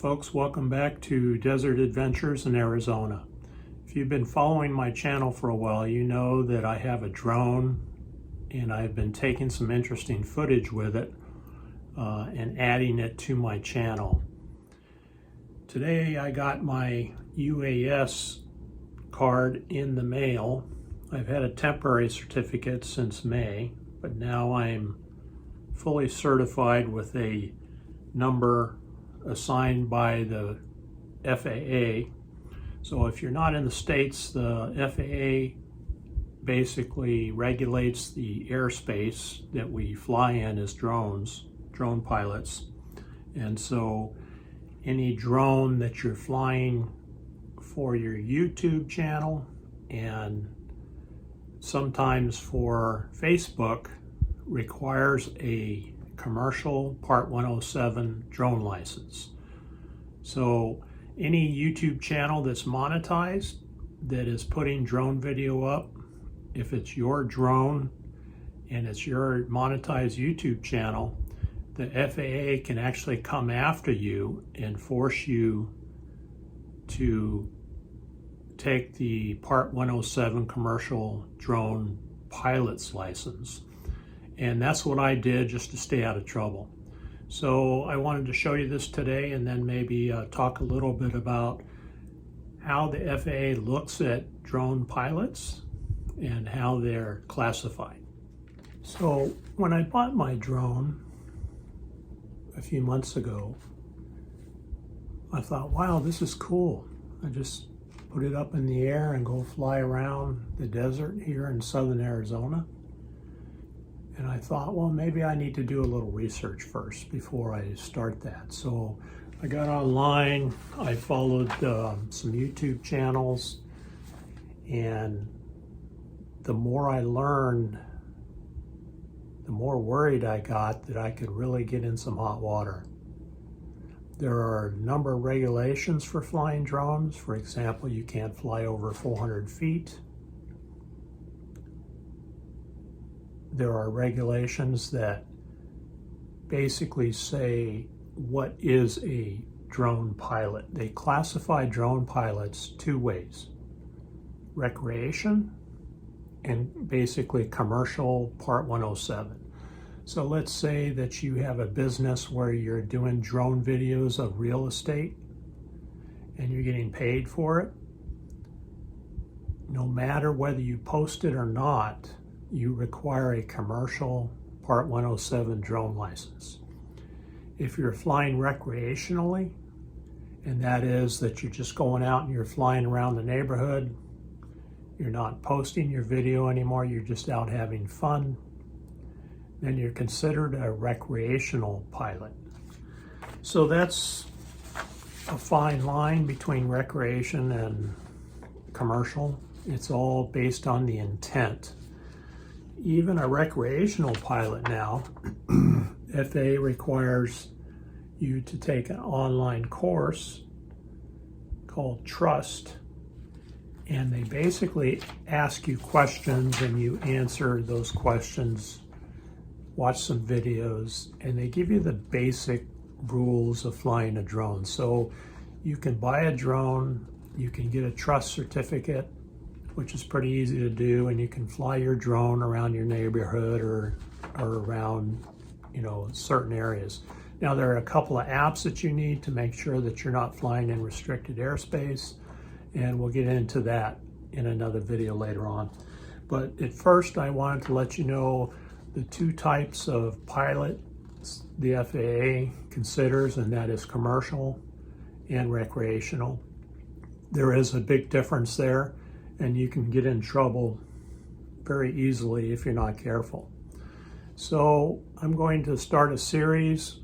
folks, welcome back to Desert Adventures in Arizona. If you've been following my channel for a while, you know that I have a drone and I've been taking some interesting footage with it and adding it to my channel. Today I got my UAS card in the mail. I've had a temporary certificate since May, but now I'm fully certified with a number assigned by the FAA. So if you're not in the States, the FAA basically regulates the airspace that we fly in as drone pilots. And so any drone that you're flying for your YouTube channel and sometimes for Facebook requires a commercial Part 107 drone license. So any YouTube channel that's monetized that is putting drone video up, if it's your drone and it's your monetized YouTube channel, the FAA can actually come after you and force you to take the Part 107 commercial drone pilot's license. And that's what I did just to stay out of trouble. So I wanted to show you this today and then maybe talk a little bit about how the FAA looks at drone pilots and how they're classified. So when I bought my drone a few months ago, I thought, wow, this is cool. I just put it up in the air and go fly around the desert here in southern Arizona. And I thought, well, maybe I need to do a little research first before I start that. So I got online, I followed some YouTube channels, and the more I learned, the more worried I got that I could really get in some hot water. There are a number of regulations for flying drones. For example, you can't fly over 400 feet. There are regulations that basically say what is a drone pilot. They classify drone pilots two ways: recreation and basically commercial Part 107. So let's say that you have a business where you're doing drone videos of real estate and you're getting paid for it. No matter whether you post it or not, you require a commercial Part 107 drone license. If you're flying recreationally, and that is that you're just going out and you're flying around the neighborhood, you're not posting your video anymore, you're just out having fun, then you're considered a recreational pilot. So that's a fine line between recreation and commercial. It's all based on the intent. Even a recreational pilot now, FAA requires you to take an online course called Trust, and they basically ask you questions and you answer those questions, watch some videos, and they give you the basic rules of flying a drone. So you can buy a drone, you can get a Trust certificate, which is pretty easy to do, and you can fly your drone around your neighborhood or around, certain areas. Now there are a couple of apps that you need to make sure that you're not flying in restricted airspace, and we'll get into that in another video later on. But at first I wanted to let you know the two types of pilots the FAA considers, and that is commercial and recreational. There is a big difference there, and you can get in trouble very easily if you're not careful. So I'm going to start a series.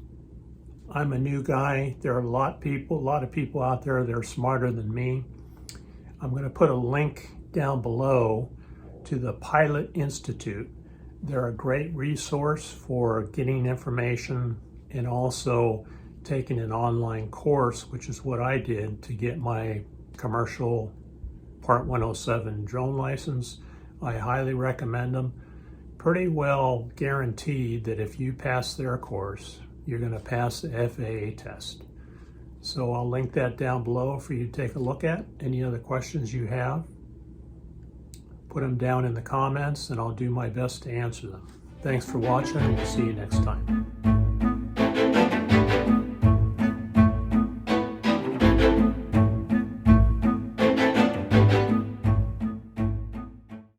I'm a new guy. There are a lot of people out there that are smarter than me. I'm going to put a link down below to the Pilot Institute. They're a great resource for getting information and also taking an online course, which is what I did to get my commercial Part 107 drone license. I highly recommend them. Pretty well guaranteed that if you pass their course, you're going to pass the FAA test. So I'll link that down below for you to take a look at. Any other questions you have, put them down in the comments and I'll do my best to answer them. Thanks for watching, and we'll see you next time.